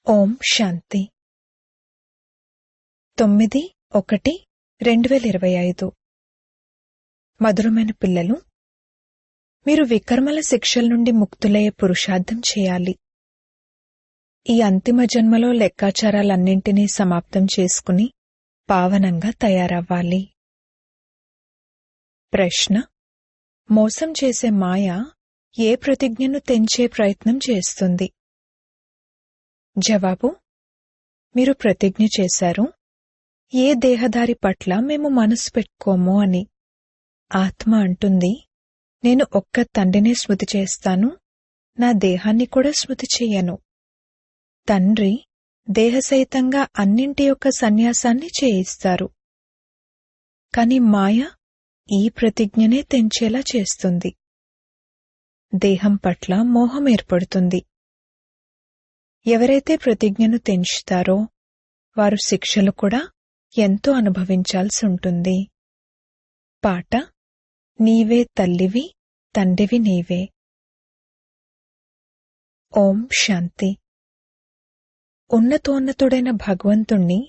ఓం శాంతి 9/1/2025 మధురమైన పిల్లలు, మీరు వికర్మల శిక్షల నుండి ముక్తులయ్యే పురుషార్థం చేయాలి. ఈ అంతిమ జన్మలో లెక్కాచారాలన్నింటినీ సమాప్తం చేసుకుని పావనంగా తయారవ్వాలి. ప్రశ్న: మోసం చేసే మాయ ఏ ప్రతిజ్ఞను తెంచే ప్రయత్నం చేస్తుంది? జవాబు: మీరు ప్రతిజ్ఞ చేశారు, ఏ దేహధారి పట్ల మేము మనసు పెట్టుకోము అని. ఆత్మ అంటుంది, నేను ఒక్క తండ్రినే స్మృతి చేస్తాను, నా దేహాన్ని కూడా స్మృతి చెయ్యను. తండ్రి దేహసహితంగా అన్నింటి యొక్క సన్యాసాన్ని చేయిస్తారు. కాని మాయ ఈ ప్రతిజ్ఞనే తెంచేలా చేస్తుంది. దేహం పట్ల మోహం ఏర్పడుతుంది. ఎవరైతే ప్రతిజ్ఞను తెంచుతారో వారు శిక్షలు కూడా ఎంతో అనుభవించాల్సి ఉంటుంది. పాట: నీవే తల్లివి, తండ్రివి నీవే. ఓం శాంతి. ఉన్నతోన్నతుడైన భగవంతుణ్ణి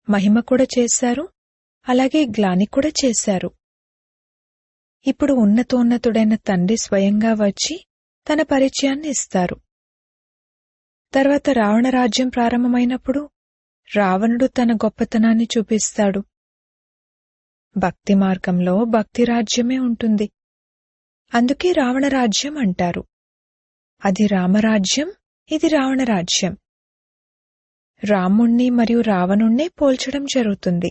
మహిమ కూడా చేశారు, అలాగే గ్లాని కూడా చేశారు. ఇప్పుడు ఉన్నతోన్నతుడైన తండ్రి స్వయంగా వచ్చి తన పరిచయాన్ని ఇస్తారు. తర్వాత రావణ రాజ్యం ప్రారంభమైనప్పుడు రావణుడు తన గొప్పతనాన్ని చూపిస్తాడు. భక్తి మార్గంలో భక్తి రాజ్యమే ఉంటుంది. అందుకే రావణ రాజ్యం అంటారు. అది రామరాజ్యం, ఇది రావణ రాజ్యం. రాముణ్ణి మరియు రావణుణ్ణి పోల్చడం జరుగుతుంది.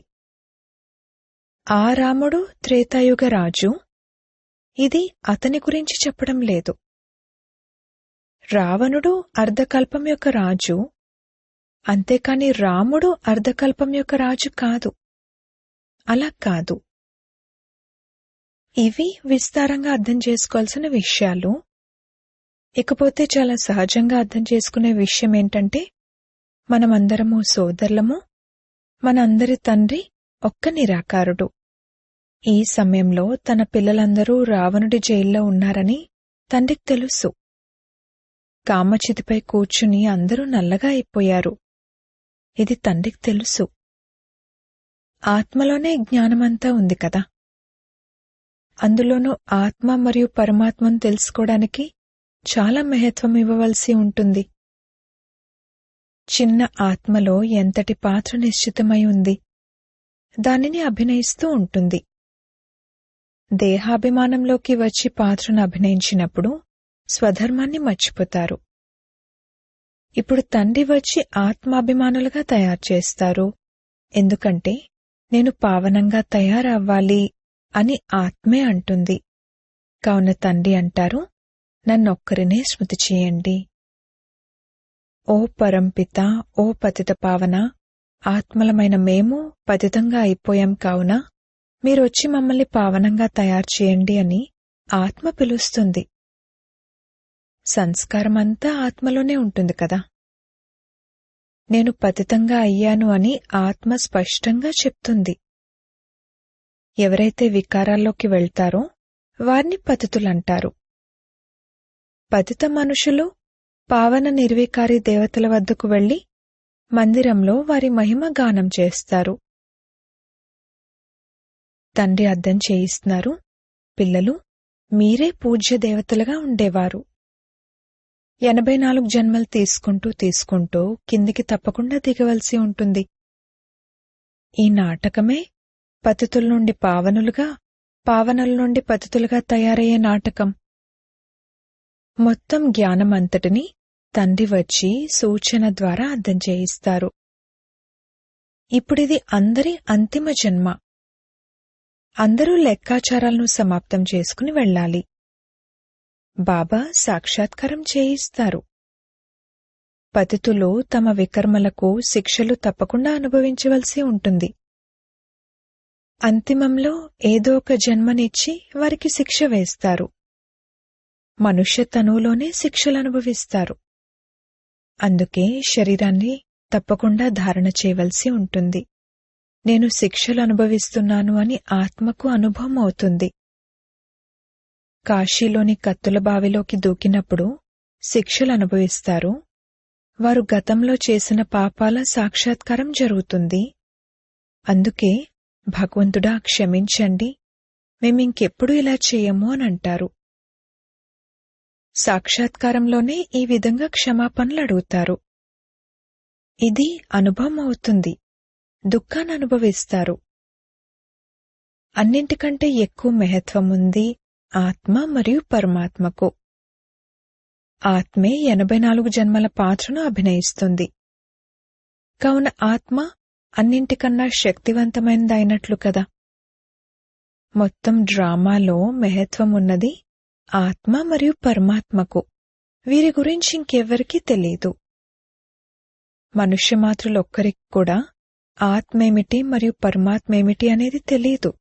ఆ రాముడు త్రేతాయుగ రాజు, ఇది అతని గురించి చెప్పడం లేదు. రావణుడు అర్ధకల్పం యొక్క రాజు, అంతేకాని రాముడు అర్ధకల్పం యొక్క రాజు కాదు. అలా కాదు. ఇవి విస్తారంగా అర్థం చేసుకోవాల్సిన విషయాలు. ఇకపోతే చాలా సహజంగా అర్థం చేసుకునే విషయం ఏంటంటే, మనమందరము సోదరులము, మనందరి తండ్రి ఒక్క నిరాకారుడు. ఈ సమయంలో తన పిల్లలందరూ రావణుడి జైల్లో ఉన్నారని తండ్రికి తెలుసు. కామచితిపై కూర్చుని అందరూ నల్లగా అయిపోయారు. ఇది తండ్రికి తెలుసు. ఆత్మలోనే జ్ఞానమంతా ఉంది కదా. అందులోనూ ఆత్మ మరియు పరమాత్మను తెలుసుకోవడానికి చాలా మహత్వం ఇవ్వవలసి ఉంటుంది. చిన్న ఆత్మలో ఎంతటి పాత్ర నిశ్చితమై ఉంది, దానిని అభినయిస్తూ ఉంటుంది. దేహాభిమానంలోకి వచ్చి పాత్రను అభినయించినప్పుడు స్వధర్మాన్ని మర్చిపోతారు. ఇప్పుడు తండ్రి వచ్చి ఆత్మాభిమానులుగా తయారు చేస్తారు. ఎందుకంటే నేను పావనంగా తయారవ్వాలి అని ఆత్మే అంటుంది. కావున తండ్రి అంటారు, నన్నొక్కరినే స్మృతి చేయండి. ఓ పరంపిత, ఓ పతిత పావన, ఆత్మలమైన మేము పతితంగా అయిపోయాం. కావున మీరొచ్చి మమ్మల్ని పావనంగా తయారు చేయండి అని ఆత్మ పిలుస్తుంది. సంస్కారమంతా ఆత్మలోనే ఉంటుంది కదా. నేను పతితంగా అయ్యాను అని ఆత్మ స్పష్టంగా చెప్తుంది. ఎవరైతే వికారాల్లోకి వెళ్తారో వారిని పతితులంటారు. పతిత మనుషులు పావన నిర్వికారి దేవతల వద్దకు వెళ్లి మందిరంలో వారి మహిమ గానం చేస్తారు. తండ్రి అర్థం చేయిస్తున్నారు, పిల్లలు మీరే పూజ్య దేవతలుగా ఉండేవారు. 84 జన్మలు తీసుకుంటూ కిందికి తప్పకుండా దిగవలసి ఉంటుంది. ఈ నాటకమే పతితుల నుండి పావనులుగా, పావనుల నుండి పతితులుగా తయారయ్యే నాటకం. మొత్తం జ్ఞానమంతటిని తండ్రి వచ్చి సూచన ద్వారా అర్థం చేయిస్తారు. ఇప్పుడిది అందరి అంతిమ జన్మ. అందరూ లెక్కాచారాలను సమాప్తం చేసుకుని వెళ్ళాలి. బాబా సాక్షాత్కారం చేయిస్తారు. పతితులు తమ వికర్మలకు శిక్షలు తప్పకుండా అనుభవించవలసి ఉంటుంది. అంతిమంలో ఏదో ఒక జన్మనిచ్చి వారికి శిక్ష వేస్తారు. మనుష్య తనువులోనే శిక్షలు అనుభవిస్తారు. అందుకే శరీరాన్ని తప్పకుండా ధారణ చేయవలసి ఉంటుంది. నేను శిక్షలు అనుభవిస్తున్నాను అని ఆత్మకు అనుభవం అవుతుంది. కాశీలోని కత్తుల బావిలోకి దూకినప్పుడు శిక్షలు అనుభవిస్తారు. వారు గతంలో చేసిన పాపాల సాక్షాత్కారం జరుగుతుంది. అందుకే భగవంతుడా క్షమించండి, మేమింకెప్పుడు ఇలా చేయము అని అంటారు. సాక్షాత్కారంలోనే ఈ విధంగా క్షమాపణలు అడుగుతారు. ఇది అనుభవం అవుతుంది, దుఃఖాన్ని అనుభవిస్తారు. అన్నింటికంటే ఎక్కువ మహత్వం ఉంది ఆత్మ మరియు పరమాత్మకు. ఆత్మే 84 జన్మల పాత్రను అభినయిస్తుంది. కావున ఆత్మ అన్నింటికన్నా శక్తివంతమైనదైనట్లు కదా. మొత్తం డ్రామాలో మహత్వం ఉన్నది ఆత్మ మరియు పరమాత్మకు. వీరి గురించి ఇంకెవ్వరికీ తెలీదు. మనుష్యమాతృలొక్కరికి కూడా ఆత్మేమిటి మరియు పరమాత్మేమిటి అనేది తెలీదు.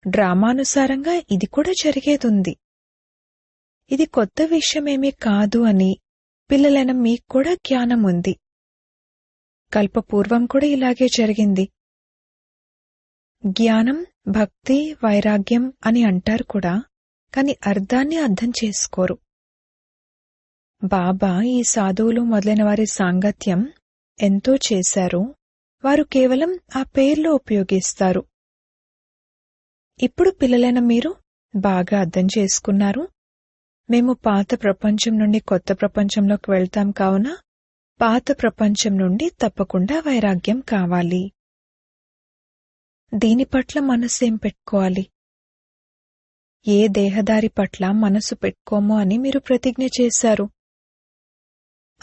డ్రామానుసారంగా ఇది కూడా జరిగేదుంది. ఇది కొత్త విషయమేమీ కాదు అని పిల్లలైన మీకు కూడా జ్ఞానం ఉంది. కల్పపూర్వం కూడా ఇలాగే జరిగింది. జ్ఞానం, భక్తి, వైరాగ్యం అని అంటారు కూడా, కాని అర్థాన్ని అర్థం చేసుకోరు. బాబా ఈ సాధువులు మొదలైన వారి సాంగత్యం ఎంతో చేశారు. వారు కేవలం ఆ పేర్లు ఉపయోగిస్తారు. ఇప్పుడు పిల్లలైన మీరు బాగా అర్థం చేసుకున్నారు. మేము పాత ప్రపంచం నుండి కొత్త ప్రపంచంలోకి వెళ్తాం కావున పాత ప్రపంచం నుండి తప్పకుండా వైరాగ్యం కావాలి. దీని పట్ల మనస్సేం పెట్టుకోవాలి? ఏ దేహదారి పట్ల మనసు పెట్టుకోమో అని మీరు ప్రతిజ్ఞ చేశారు.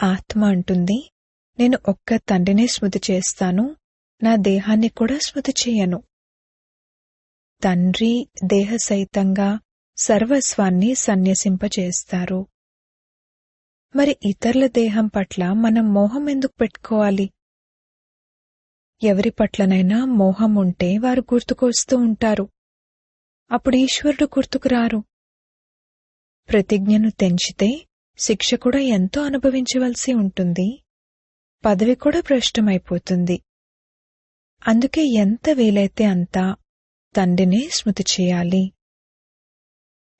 ఆత్మ అంటుంది, నేను ఒక్క తండ్రినే స్మృతి చేస్తాను, నా దేహాన్ని కూడా స్మృతి చేయను. తండ్రి దేహ సహితంగా సర్వస్వాన్ని సన్యసింపచేస్తారు. మరి ఇతరుల దేహం పట్ల మనం మోహం ఎందుకు పెట్టుకోవాలి? ఎవరి పట్లనైనా మోహం ఉంటే వారు గుర్తుకొస్తూ ఉంటారు. అప్పుడు ఈశ్వరుడు గుర్తుకురారు. ప్రతిజ్ఞను తెంచితే శిక్ష కూడా ఎంతో అనుభవించవలసి ఉంటుంది. పదవి కూడా భ్రష్టమైపోతుంది. అందుకే ఎంత వీలైతే అంతా తండ్రినే స్మృతి చేయాలి.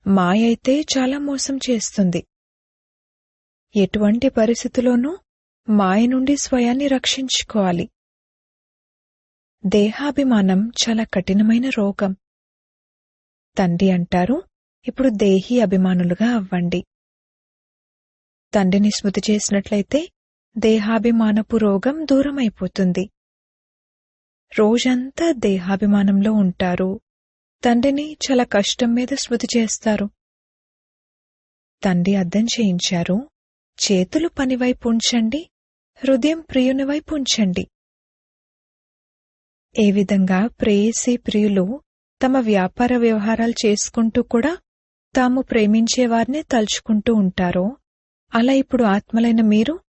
మాయ అయితే చాలా మోసం చేస్తుంది. ఎటువంటి పరిస్థితిలోనూ మాయ నుండి స్వయాన్ని రక్షించుకోవాలి. దేహాభిమానం చాలా కఠినమైన రోగం. తండ్రి అంటారు, ఇప్పుడు దేహీ అభిమానులుగా అవ్వండి. తండ్రిని స్మృతి చేసినట్లయితే దేహాభిమానపు రోగం దూరమైపోతుంది. రోజంతా దేహాభిమానంలో ఉంటారు. తండ్రిని చాలా కష్టం మీద స్మృతి చేస్తారు. తండ్రి అర్థం చేయించారు, చేతులు పనివైపు ఉంచండి, హృదయం ప్రియుని వైపు ఉంచండి. ఏ విధంగా ప్రేయసీ ప్రియులు తమ వ్యాపార వ్యవహారాలు చేసుకుంటూ కూడా తాము ప్రేమించేవారినే తలుచుకుంటూ ఉంటారో, అలా ఇప్పుడు ఆత్మలైన మీరు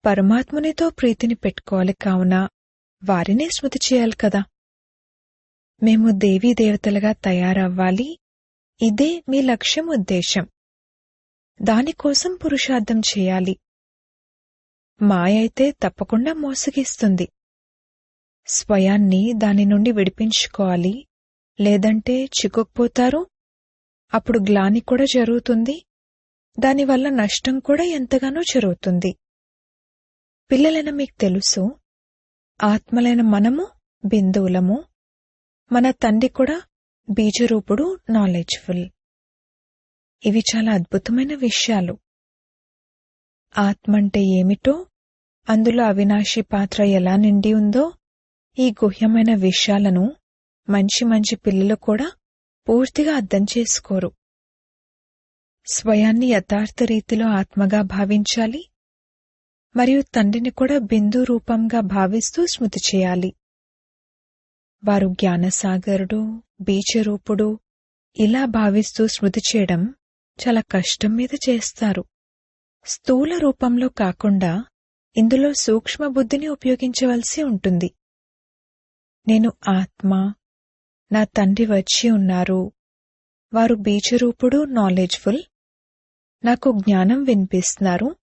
పరమాత్మునితో ప్రీతిని పెట్టుకోవాలి. కావున వారినే స్మృతి చేయాలి కదా. మేము దేవీ దేవతలుగా తయారవ్వాలి. ఇదే మీ లక్ష్యం, ఉద్దేశం. దానికోసం పురుషార్థం చేయాలి. మాయ అయితే తప్పకుండా మోసగిస్తుంది. స్వయాన్ని దాని నుండి విడిపించుకోవాలి. లేదంటే చిక్కుకుపోతారు. అప్పుడు గ్లాని కూడా జరుగుతుంది. దానివల్ల నష్టం కూడా ఎంతగానో జరుగుతుంది. పిల్లలైన మీకు తెలుసు, ఆత్మలైన మనము బిందువులము. మన తండ్రి కూడా బీజరూపుడు, నాలెడ్జ్ఫుల్. ఇవి చాలా అద్భుతమైన విషయాలు. ఆత్మంటే ఏమిటో, అందులో అవినాశి పాత్ర ఎలా నిండి ఉందో, ఈ గుహ్యమైన విషయాలను మంచి మంచి పిల్లలు కూడా పూర్తిగా అర్థం చేసుకోరు. స్వయాన్ని యథార్థ రీతిలో ఆత్మగా భావించాలి. మరియు తండ్రిని కూడా బిందు రూపంగా భావిస్తూ స్మృతి చేయాలి. వారు జ్ఞానసాగరుడు, బీజరూపుడు ఇలా భావిస్తూ స్మృతి చేయడం చాలా కష్టం మీద చేస్తారు. స్థూల రూపంలో కాకుండా ఇందులో సూక్ష్మ బుద్ధిని ఉపయోగించవలసి ఉంటుంది. నేను ఆత్మ, నా తండ్రి వచ్చి ఉన్నారు. వారు బీజరూపుడు, నాలెడ్జ్ఫుల్. నాకు జ్ఞానం వినిపిస్తున్నారు.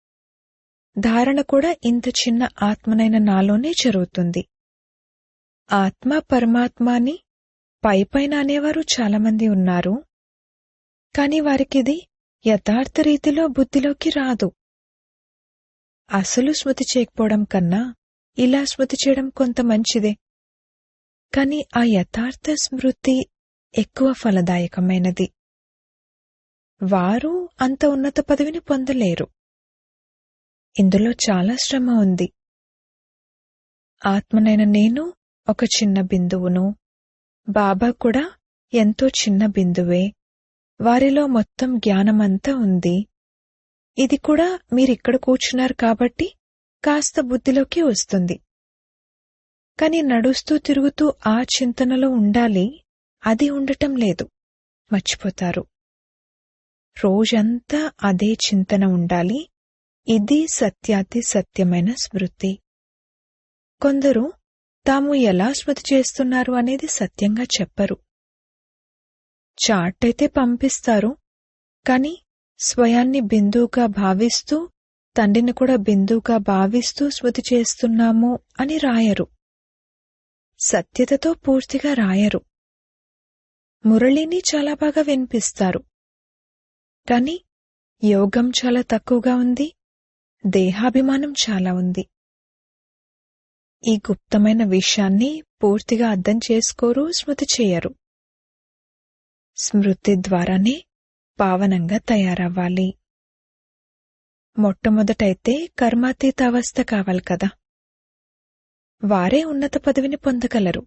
ధారణ కూడా ఇంత చిన్న ఆత్మనైన నాలోనే జరుగుతుంది. ఆత్మ పరమాత్మ అని పైపైన అనేవారు చాలామంది ఉన్నారు. కాని వారికిది యథార్థ రీతిలో బుద్ధిలోకి రాదు. అసలు స్మృతి చేయకపోవడం కన్నా ఇలా స్మృతి చేయడం కొంత మంచిదే. కాని ఆ యథార్థ స్మృతి ఎక్కువ ఫలదాయకమైనది. వారు అంత ఉన్నత పదవిని పొందలేరు. ఇందులో చాలా శ్రమ ఉంది. ఆత్మనైన నేను ఒక చిన్న బిందువును, బాబా కూడా ఎంతో చిన్న బిందువే. వారిలో మొత్తం జ్ఞానమంతా ఉంది. ఇది కూడా మీరిక్కడ కూర్చున్నారు కాబట్టి కాస్త బుద్ధిలోకి వస్తుంది. కాని నడుస్తూ తిరుగుతూ ఆ చింతనలో ఉండాలి, అది ఉండటం లేదు, మర్చిపోతారు. రోజంతా అదే చింతన ఉండాలి. ఇది సత్యాతి సత్యమైన స్మృతి. కొందరు తాము ఎలా స్మృతి చేస్తున్నారు అనేది సత్యంగా చెప్పరు. చార్ట్ అయితే పంపిస్తారు, కాని స్వయాన్ని బిందువుగా భావిస్తూ తండ్రిని కూడా బిందువుగా భావిస్తూ స్మృతి చేస్తున్నాము అని రాయరు. సత్యతతో పూర్తిగా రాయరు. మురళిని చాలా బాగా వినిపిస్తారు, కాని యోగం చాలా తక్కువగా ఉంది, దేహాభిమానం చాలా ఉంది. ఈ గుప్తమైన విషయాన్ని పూర్తిగా అర్థం చేసుకోరు, స్మృతి చేయరు. స్మృతి ద్వారానే పావనంగా తయారవ్వాలి. మొట్టమొదటైతే కర్మాతీత అవస్థ కావాలి కదా. వారే ఉన్నత పదవిని పొందగలరు.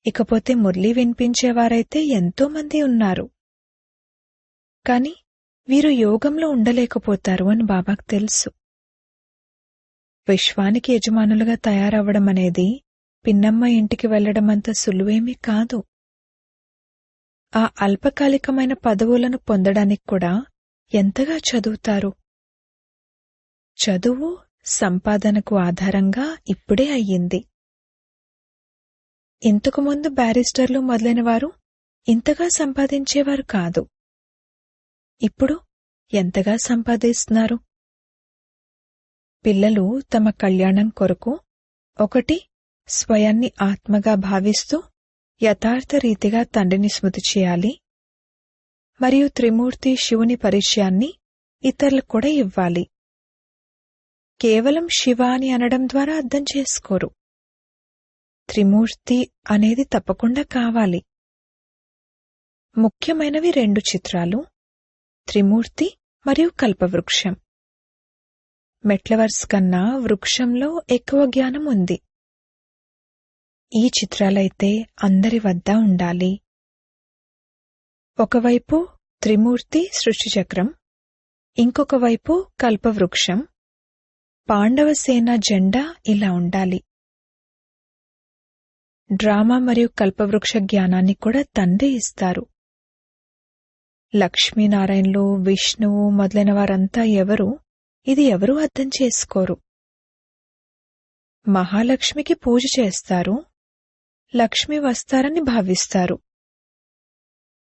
ఇకపోతే మురళి వినిపించేవారైతే ఎంతోమంది ఉన్నారు. కాని వీరు యోగంలో ఉండలేకపోతారు అని బాబాకు తెలుసు. విశ్వానికి యజమానులుగా తయారవ్వడం అనేది పిన్నమ్మ ఇంటికి వెళ్లడమంత సులువేమీ కాదు. ఆ అల్పకాలికమైన పదవులను పొందడానికి కూడా ఎంతగా చదువుతారు. చదువు సంపాదనకు ఆధారంగా ఇప్పుడే అయ్యింది. ఇంతకుముందు బ్యారిస్టర్లు మొదలైన వారు ఇంతగా సంపాదించేవారు కాదు. ఇప్పుడు ఎంతగా సంపాదిస్తున్నారు. పిల్లలు తమ కళ్యాణం కొరకు ఒకటి స్వయాన్ని ఆత్మగా భావిస్తూ యథార్థ రీతిగా తండ్రిని స్మృతి చేయాలి, మరియు త్రిమూర్తి శివుని పరిచయాన్ని ఇతరులకు కూడా ఇవ్వాలి. కేవలం శివ అని అనడం ద్వారా అర్థం చేసుకోరు. త్రిమూర్తి అనేది తప్పకుండా కావాలి. ముఖ్యమైనవి 2 చిత్రాలు, త్రిమూర్తి మరియు కల్పవృక్షం. మెట్లవర్స్ కన్నా వృక్షంలో ఎక్కువ జ్ఞానం ఉంది. ఈ చిత్రాలైతే అందరి వద్ద ఉండాలి. ఒకవైపు త్రిమూర్తి సృష్టి చక్రం, ఇంకొక వైపు కల్పవృక్షం, పాండవ సేన జెండా ఇలా ఉండాలి. డ్రామా మరియు కల్పవృక్ష జ్ఞానాన్ని కూడా తండ్రి ఇస్తారు. లక్ష్మీనారాయణలు, విష్ణువు మొదలైన వారంతా ఎవరు, ఇది ఎవరూ అర్థం చేసుకోరు. మహాలక్ష్మికి పూజ చేస్తారు, లక్ష్మి వస్తారని భావిస్తారు.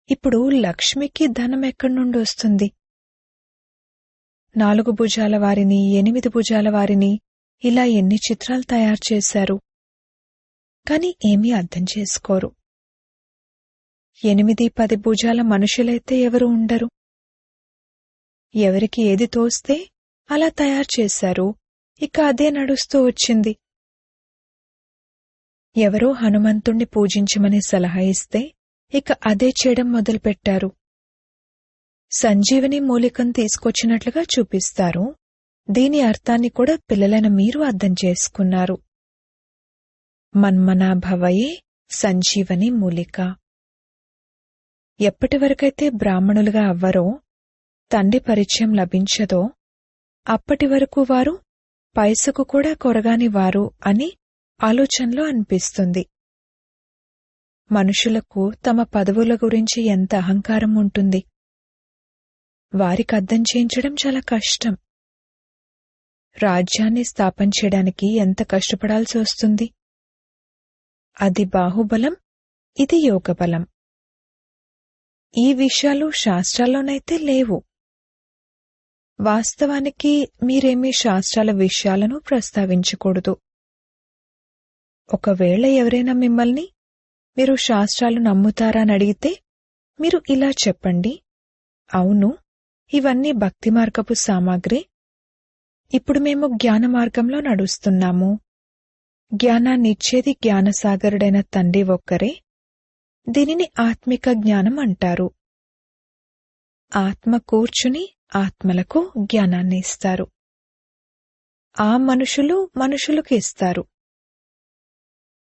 ఇప్పుడు లక్ష్మికి ధనం ఎక్కడి నుండి వస్తుంది? 4 భుజాల వారిని, 8 భుజాల వారిని, ఇలా ఎన్ని చిత్రాలు తయారు చేశారు. కాని ఏమీ అర్థం చేసుకోరు. 8-10 భుజాల మనుషులైతే ఎవరు ఉండరు. ఎవరికి ఏది తోస్తే అలా తయారు చేశారు, ఇక అదే నడుస్తూ వచ్చింది. ఎవరో హనుమంతుణ్ణి పూజించమని సలహా ఇస్తే ఇక అదే చేయడం మొదలుపెట్టారు. సంజీవని మూలికను తీసుకొచ్చినట్లుగా చూపిస్తారు. దీని అర్థాన్ని కూడా పిల్లలైన మీరు అర్థం చేసుకున్నారు. మన్మనాభవయే సంజీవని మూలిక. ఎప్పటివరకైతే బ్రాహ్మణులుగా అవ్వరో, తండ్రి పరిచయం లభించదో, అప్పటి వరకు వారు పైసకు కూడా కొరగాని వారు అని ఆలోచనలో అనిపిస్తుంది. మనుషులకు తమ పదవుల గురించి ఎంత అహంకారం ఉంటుంది. వారికి అర్థం చేయించడం చాలా కష్టం. రాజ్యాన్ని స్థాపించడానికి ఎంత కష్టపడాల్సి వస్తుంది. అది బాహుబలం, ఇది యోగబలం. ఈ విషయాలు శాస్త్రాల్లోనైతే లేవు. వాస్తవానికి మీరేమీ శాస్త్రాల విషయాలను ప్రస్తావించకూడదు. ఒకవేళ ఎవరైనా మిమ్మల్ని మీరు శాస్త్రాలు నమ్ముతారా అని అడిగితే మీరు ఇలా చెప్పండి, అవును, ఇవన్నీ భక్తి మార్గపు సామాగ్రి, ఇప్పుడు మేము జ్ఞాన మార్గంలో నడుస్తున్నాము. జ్ఞానాన్నిచ్చేది జ్ఞానసాగరుడైన తండ్రి ఒక్కరే. దీనిని ఆత్మిక జ్ఞానం అంటారు. ఆత్మ కూర్చుని ఆత్మలకు జ్ఞానాన్ని ఇస్తారు. ఆ మనుషులు మనుషులకు ఇస్తారు.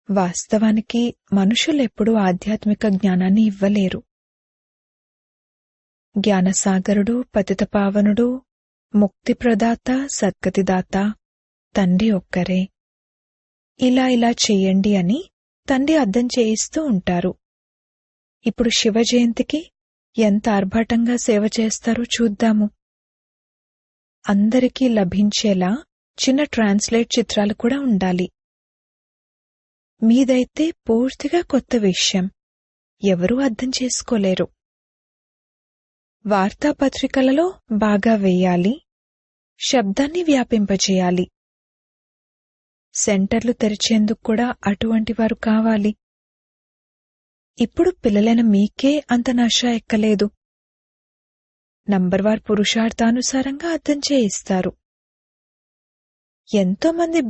వాస్తవానికి మనుషులెప్పుడూ ఆధ్యాత్మిక జ్ఞానాన్ని ఇవ్వలేరు. జ్ఞానసాగరుడు, పతితపావనుడు, ముక్తిప్రదాత, సద్గతిదాత తండ్రి ఒక్కరే. ఇలా చెయ్యండి అని తండ్రి అర్థం చేయిస్తూ ఉంటారు. ఇప్పుడు శివ జయంతికి ఎంత ఆర్భాటంగా సేవ చేస్తారో చూద్దాము. అందరికీ లభించేలా చిన్న ట్రాన్స్లేట్ చిత్రాలు కూడా ఉండాలి. మీదైతే పూర్తిగా కొత్త విషయం, ఎవరూ అర్థం చేసుకోలేరు. వార్తాపత్రికలలో బాగా వెయ్యాలి, శబ్దాన్ని వ్యాపింపచేయాలి. సెంటర్లు తెరిచేందుకు కూడా అటువంటి వారు కావాలి. ఇప్పుడు పిల్లలైన మీకే అంత నష ఎక్కలేదు. నంబర్వార్ పురుషార్థానుసారంగా అర్థం చేయిస్తారు. ఎంతోమంది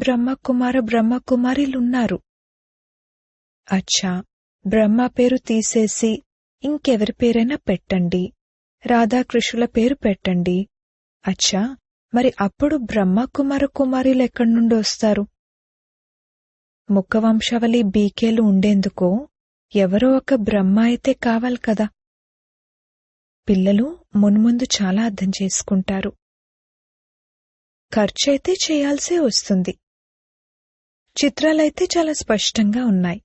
బ్రహ్మకుమారులున్నారు. అచ్చా, బ్రహ్మ పేరు తీసేసి ఇంకెవరి పేరైనా పెట్టండి, రాధాకృష్ణుల పేరు పెట్టండి. అచ్చా, మరి అప్పుడు కుమారులు ఎక్కడి నుండి వస్తారు? ముఖవంశావళి బీకేలు ఉండేందుకు ఎవరో ఒక బ్రహ్మ అయితే కావాలి కదా. పిల్లలు మున్ముందు చాలా అర్థం చేసుకుంటారు. ఖర్చయితే చేయాల్సే వస్తుంది. చిత్రాలైతే చాలా స్పష్టంగా ఉన్నాయి.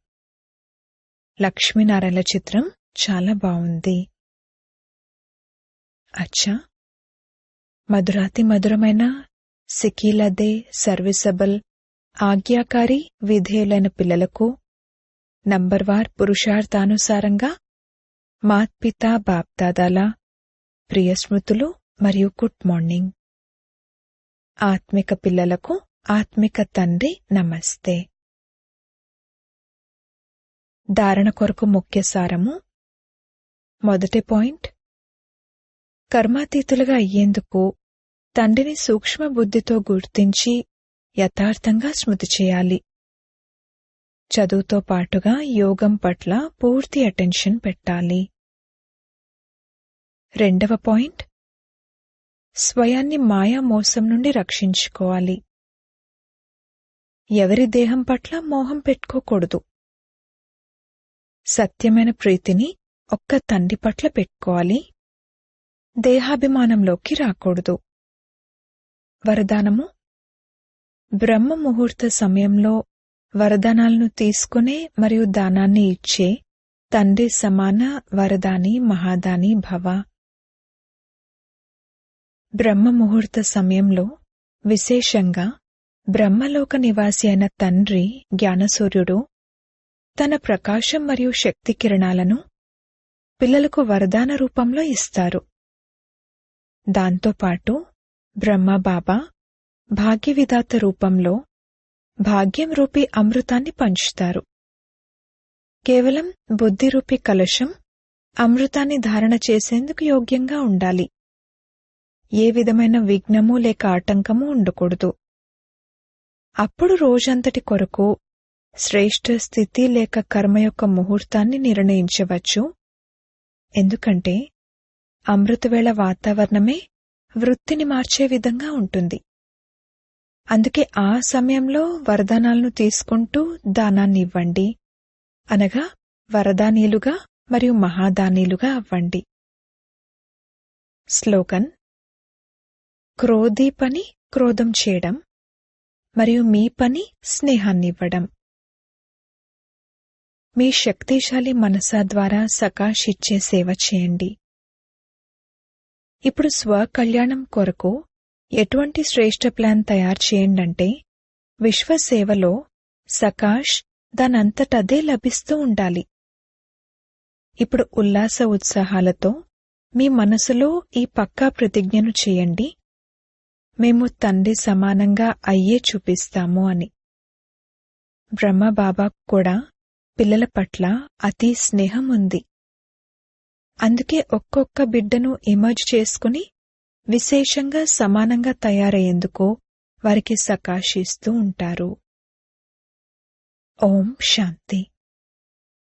లక్ష్మీనారాయణ చిత్రం చాలా బావుంది. అచ్చా, మధురాతి మధురమైన, సికీలదే, సర్వీసబుల్, ఆజ్ఞాకారి, విధేయులైన పిల్లలకు నంబర్వార్ పురుషార్థానుసారంగా మాత్పితా బాప్దాదాల ప్రియ స్మృతులు మరియు గుడ్ మార్నింగ్. ఆత్మిక పిల్లలకు ఆత్మిక తండ్రి నమస్తే. ధారణ కొరకు ముఖ్య సారము. మొదటి పాయింట్, కర్మాతీతులుగా అయ్యేందుకు తండ్రిని సూక్ష్మ బుద్ధితో గుర్తించి యథార్థంగా స్మృతి చేయాలి. చదువుతో పాటుగా యోగం పట్ల పూర్తి అటెన్షన్ పెట్టాలి. రెండవ పాయింట్, స్వయాన్ని మాయా మోసం నుండి రక్షించుకోవాలి. ఎవరి దేహం పట్ల మోహం పెట్టుకోకూడదు. సత్యమైన ప్రీతిని ఒక్క తండ్రి పట్ల పెట్టుకోవాలి. దేహాభిమానంలోకి రాకూడదు. వరదానము. బ్రహ్మ ముహూర్త సమయంలో వరదానాలను తీసుకునే మరియు దానాన్ని ఇచ్చే తండ్రి సమాన వరదాని మహాదాని భవ. బ్రహ్మ ముహూర్త సమయంలో విశేషంగా బ్రహ్మలోక నివాసి అయిన తండ్రి జ్ఞానసూర్యుడు తన ప్రకాశం మరియు శక్తి కిరణాలను పిల్లలకు వరదాన రూపంలో ఇస్తారు. దాంతోపాటు బ్రహ్మబాబా భాగ్యవిధాత రూపంలో భాగ్యం రూపీ అమృతాన్ని పంచుతారు. కేవలం బుద్ధిరూపీ కలశం అమృతాన్ని ధారణ చేసేందుకు యోగ్యంగా ఉండాలి. ఏ విధమైన విఘ్నము లేక ఆటంకము ఉండకూడదు. అప్పుడు రోజంతటి కొరకు శ్రేష్ఠ స్థితి లేక కర్మ యొక్క ముహూర్తాన్ని నిర్ణయించవచ్చు. ఎందుకంటే అమృతవేళ వాతావరణమే వృత్తిని మార్చే విధంగా ఉంటుంది. అందుకే ఆ సమయంలో వరదానాలను తీసుకుంటూ దానాన్ని ఇవ్వండి, అనగా వరదానీలుగా మరియు మహాదానీలుగా అవ్వండి. స్లోగన్. క్రోధీ పని క్రోధం చేయడం మరియు మీ పని స్నేహాన్నివ్వడం. మీ శక్తిశాలి మనసా ద్వారా సకాష్ ఇచ్చే సేవ చేయండి. ఇప్పుడు స్వకళ్యాణం కొరకు ఎటువంటి శ్రేష్ఠ ప్లాన్ తయారు చేయండంటే విశ్వసేవలో సకాష్ దానంతటదే లభిస్తూ ఉండాలి. ఇప్పుడు ఉల్లాస ఉత్సాహాలతో మీ మనసులో ఈ పక్కా ప్రతిజ్ఞను చేయండి, మేము తండ్రి సమానంగా అయ్యే చూపిస్తాము అని. బ్రహ్మబాబా కూడా పిల్లల పట్ల అతి స్నేహం ఉంది. అందుకే ఒక్కొక్క బిడ్డను ఎమర్జ్ చేసుకుని విశేషంగా సమానంగా తయారయ్యేందుకు వారికి సకాశిస్తూ ఉంటారు. ఓం శాంతి.